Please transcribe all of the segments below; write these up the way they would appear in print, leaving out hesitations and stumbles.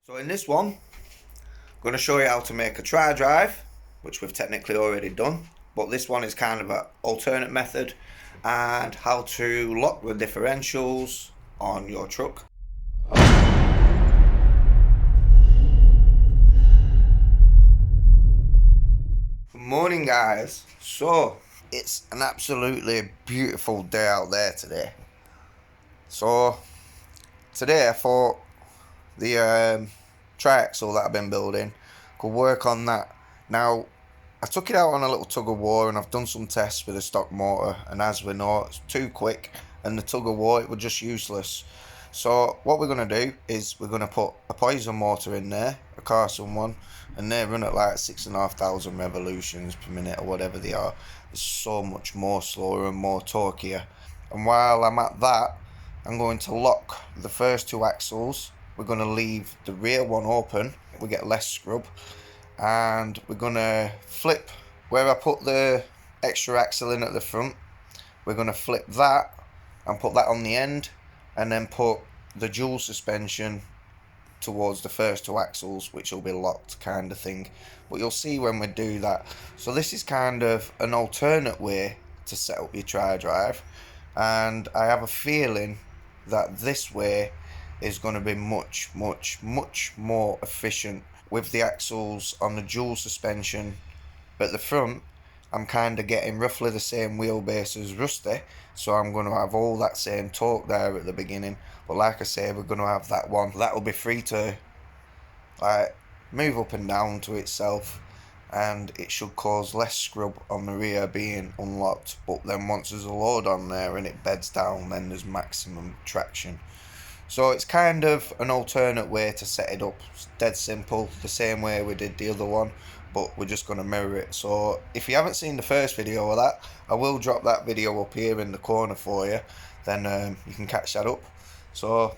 So in this one, I'm going to show you how to make a tri-drive, which we've technically already done, but this one is kind of an alternate method, and how to lock the differentials on your truck. Good morning, guys. So it's an absolutely beautiful day out there today. So today I thought the triaxle that I've been building could work on that. Now I took it out on a little tug of war and I've done some tests with a stock motor, and as we know, it's too quick and the tug of war, it was just useless. So what we're going to do is we're going to put a poison motor in there, a Carson one, and they run at like 6,500 revolutions per minute or whatever they are. It's so much more slower and more torquier. And while I'm at that, I'm going to lock the first two axles. We're going to leave the rear one open, we get less scrub, and we're going to flip where I put the extra axle in at the front. We're going to flip that and put that on the end, and then put the dual suspension towards the first two axles, which will be locked kind of thing, but you'll see when we do that. So this is kind of an alternate way to set up your tri-drive, and I have a feeling that this way is going to be much more efficient. With the axles on the dual suspension at the front, I'm kind of getting roughly the same wheelbase as Rusty, so I'm going to have all that same torque there at the beginning. But like I say, we're going to have that one that'll be free to like move up and down to itself, and it should cause less scrub on the rear being unlocked. But then once there's a load on there and it beds down, then there's maximum traction. So it's kind of an alternate way to set it up. It's dead simple, the same way we did the other one, but we're just going to mirror it. So if you haven't seen the first video of that, I will drop that video up here in the corner for you, then you can catch that up. So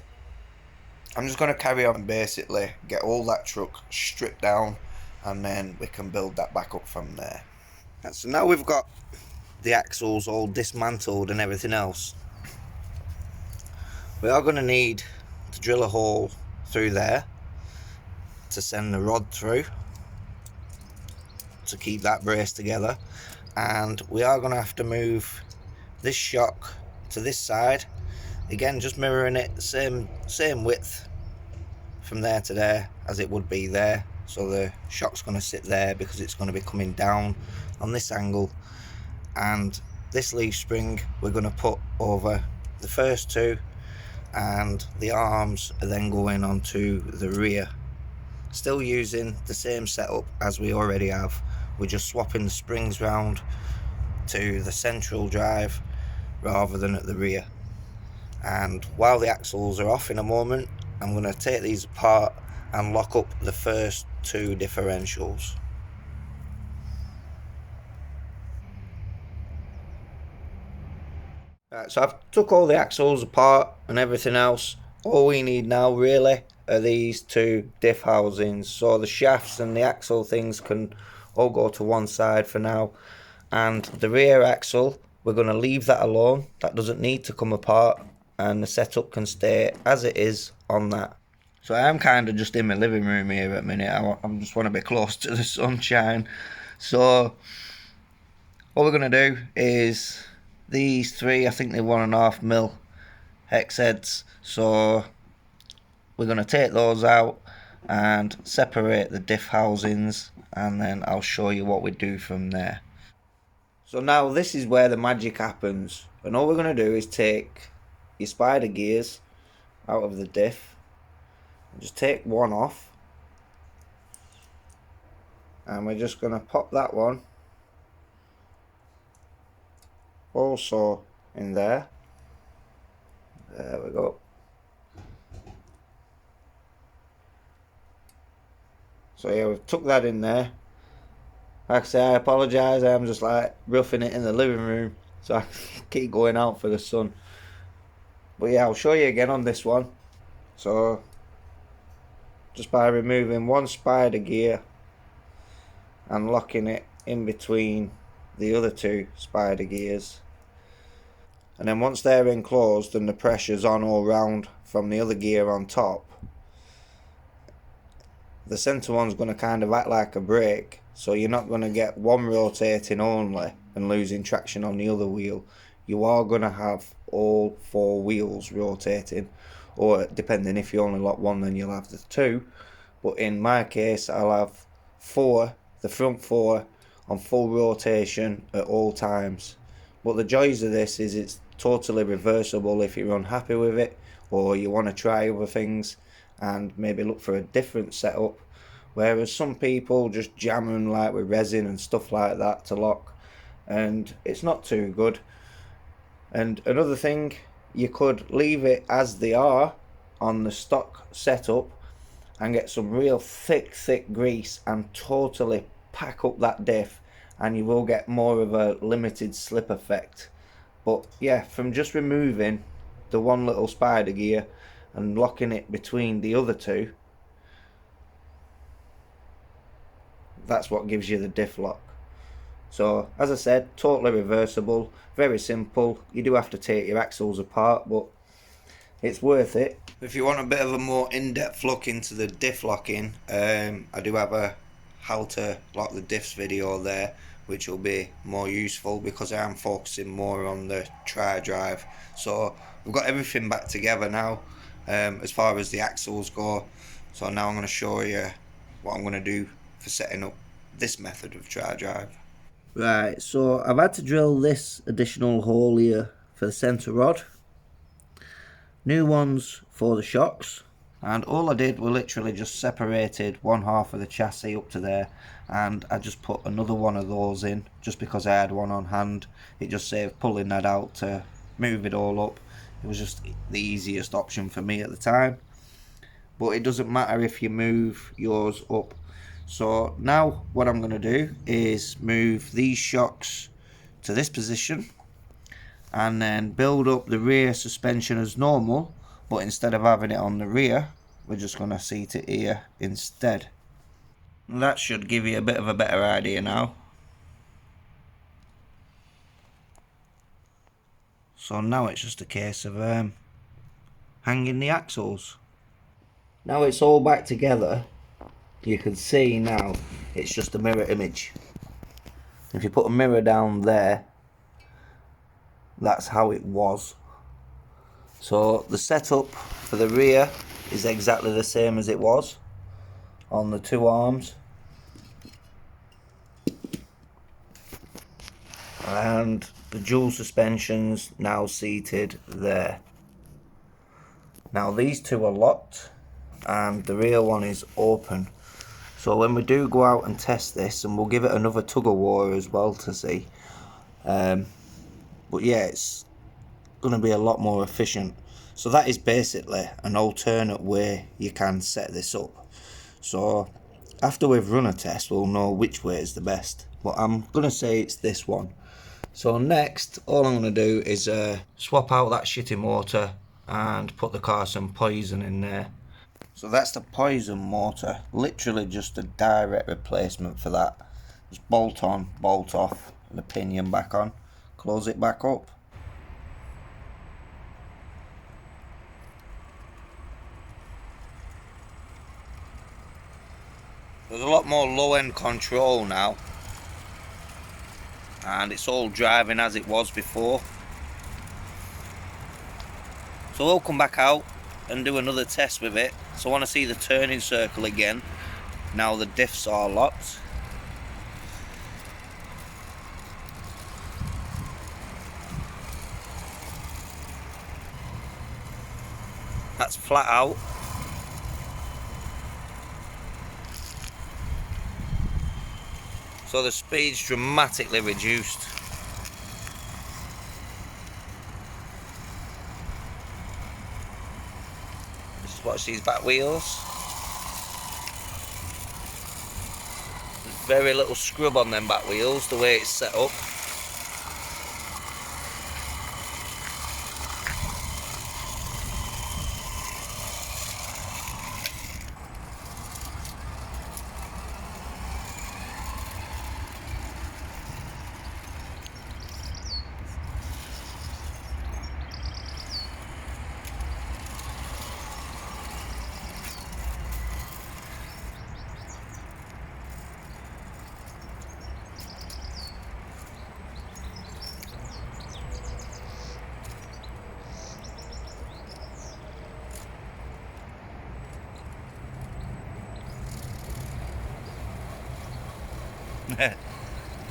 I'm just going to carry on and basically get all that truck stripped down, and then we can build that back up from there. And so now we've got the axles all dismantled and everything else, we are going to need to drill a hole through there to send the rod through to keep that brace together, and we are going to have to move this shock to this side again, just mirroring it same width from there to there as it would be there. So the shock's going to sit there because it's going to be coming down on this angle, and this leaf spring we're going to put over the first two, and the arms are then going onto the rear, still using the same setup as we already have. We're just swapping the springs round to the central drive rather than at the rear. And while the axles are off in a moment, I'm going to take these apart and lock up the first two differentials. Right, so I've took all the axles apart and everything else. All we need now really are these two diff housings, so the shafts and the axle things can all go to one side for now, and the rear axle we're going to leave that alone. That doesn't need to come apart, and the setup can stay as it is on that. So I am kind of just in my living room here at the minute. I just want to be close to the sunshine. So what we're going to do is these three, I think they're 1.5 mil hex heads, so we're going to take those out and separate the diff housings, and then I'll show you what we do from there. So now this is where the magic happens, and all we're going to do is take your spider gears out of the diff, just take one off, and we're just going to pop that one also in there. There we go. So yeah, we've took that in there. Like I say, I apologise, I'm just like roughing it in the living room, so I keep going out for the sun. But yeah, I'll show you again on this one. So just by removing one spider gear and locking it in between the other two spider gears, and then once they're enclosed and the pressure's on all round from the other gear on top, the centre one's going to kind of act like a brake, so you're not going to get one rotating only and losing traction on the other wheel. You are going to have all four wheels rotating, or depending, if you only lock one then you'll have the two, but in my case I'll have four, the front four, on full rotation at all times. But the joys of this is it's totally reversible if you're unhappy with it, or you want to try other things and maybe look for a different setup. Whereas some people just jam them like with resin and stuff like that to lock, and it's not too good. And another thing, you could leave it as they are on the stock setup and get some real thick grease and totally pack up that diff, and you will get more of a limited slip effect. But yeah, from just removing the one little spider gear and locking it between the other two, that's what gives you the diff lock. So as I said, totally reversible, very simple. You do have to take your axles apart, but it's worth it. If you want a bit of a more in-depth look into the diff locking, I do have a how to lock the diffs video there, which will be more useful because I am focusing more on the tri-drive. So we've got everything back together now as far as the axles go. So now I'm going to show you what I'm going to do for setting up this method of tri-drive. Right, so I've had to drill this additional hole here for the centre rod. New ones for the shocks. And all I did was literally just separated one half of the chassis up to there, and I just put another one of those in just because I had one on hand. It just saved pulling that out to move it all up. It was just the easiest option for me at the time. But it doesn't matter if you move yours up. So now what I'm going to do is move these shocks to this position and then build up the rear suspension as normal, but instead of having it on the rear, we're just going to seat it here instead. And that should give you a bit of a better idea now. So now it's just a case of hanging the axles. Now it's all back together, you can see now it's just a mirror image. If you put a mirror down there, that's how it was. So the setup for the rear is exactly the same as it was on the two arms, and the dual suspensions now seated there. Now these two are locked and the rear one is open. So when we do go out and test this, and we'll give it another tug of war as well to see, but yeah, it's going to be a lot more efficient. So that is basically an alternate way you can set this up. So after we've run a test, we'll know which way is the best, but I'm going to say it's this one. So next, all I'm going to do is swap out that shitty motor and put the Carson Poison in there. So that's the Poison motor, literally just a direct replacement for that. Just bolt on, bolt off, and the pinion back on, close it back up. There's a lot more low-end control now, and it's all driving as it was before. So we'll come back out and do another test with it. So I want to see the turning circle again now the diffs are locked. That's flat out. So the speed's dramatically reduced. Just watch these back wheels. There's very little scrub on them back wheels, the way it's set up.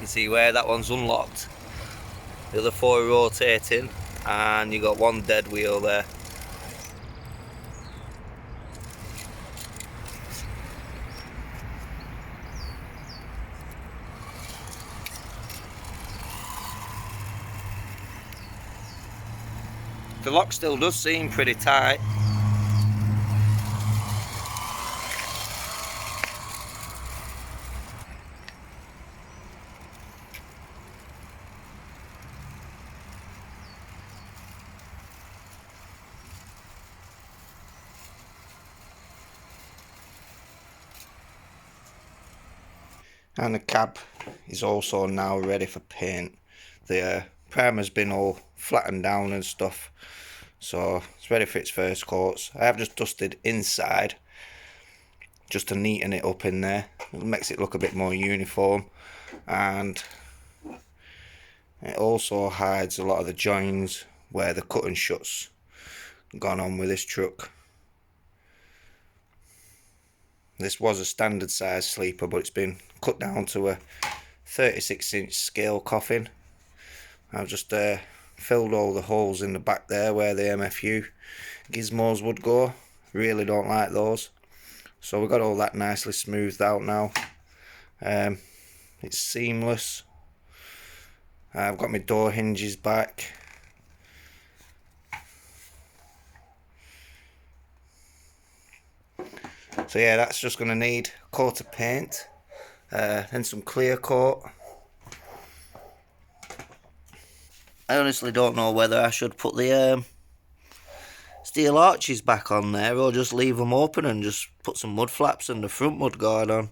You see where that one's unlocked, the other 4 are rotating, and you got one dead wheel there. The lock still does seem pretty tight. And the cab is also now ready for paint. The primer's been all flattened down and stuff, so it's ready for its first coats. I have just dusted inside just to neaten it up in there. It makes it look a bit more uniform, and it also hides a lot of the joins where the cut and shut's gone on with this truck. This was a standard size sleeper, but it's been cut down to a 36-inch scale coffin. I've just filled all the holes in the back there where the MFU gizmos would go. Really don't like those. So we've got all that nicely smoothed out now. It's seamless. I've got my door hinges back. So yeah, that's just going to need a coat of paint, then some clear coat. I honestly don't know whether I should put the steel arches back on there, or just leave them open and just put some mud flaps and the front mud guard on.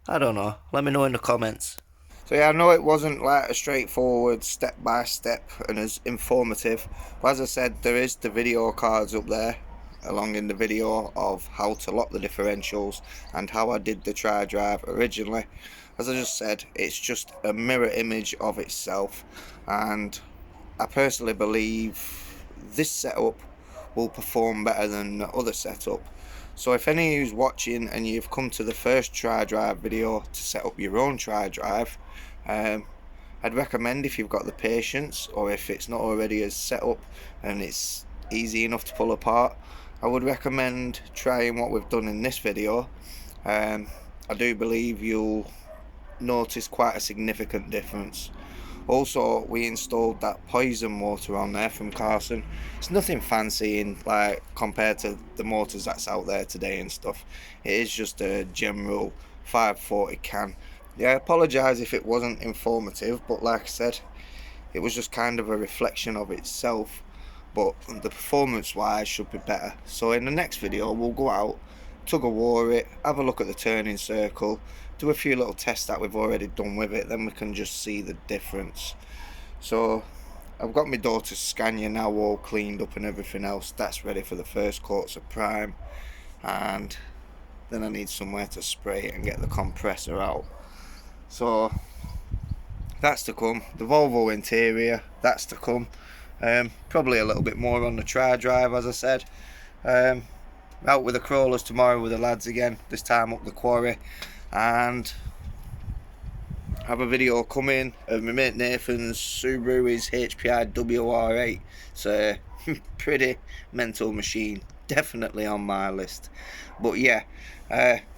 I don't know. Let me know in the comments. So yeah, I know it wasn't like a straightforward step by step and as informative, but as I said, there is the video cards up there along in the video of how to lock the differentials and how I did the tri-drive originally. As I just said, it's just a mirror image of itself, and I personally believe this setup will perform better than the other setup. So if any of you's watching and you've come to the first tri-drive video to set up your own tri-drive, I'd recommend, if you've got the patience, or if it's not already as set up and it's easy enough to pull apart, I would recommend trying what we've done in this video. I do believe you'll notice quite a significant difference. Also, we installed that poison motor on there from Carson. It's nothing fancy in like compared to the motors that's out there today and stuff. It is just a general 540 can. Yeah, I apologise if it wasn't informative, but like I said, it was just kind of a reflection of itself, but the performance wise should be better. So in the next video we'll go out, tug of war it, have a look at the turning circle, do a few little tests that we've already done with it, then we can just see the difference. So I've got my daughter's Scania now all cleaned up and everything else. That's ready for the first coats of prime, and then I need somewhere to spray it and get the compressor out. So that's to come. The Volvo interior, that's to come. Probably a little bit more on the tri-drive, as I said. Out with the crawlers tomorrow with the lads again, this time up the quarry, and have a video coming of my mate Nathan's Subaru, his HPI WR8. It's a pretty mental machine, definitely on my list. But yeah,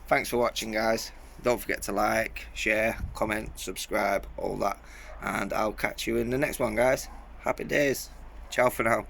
thanks for watching, guys. Don't forget to like, share, comment, subscribe, all that, and I'll catch you in the next one, guys. Happy days. Ciao for now.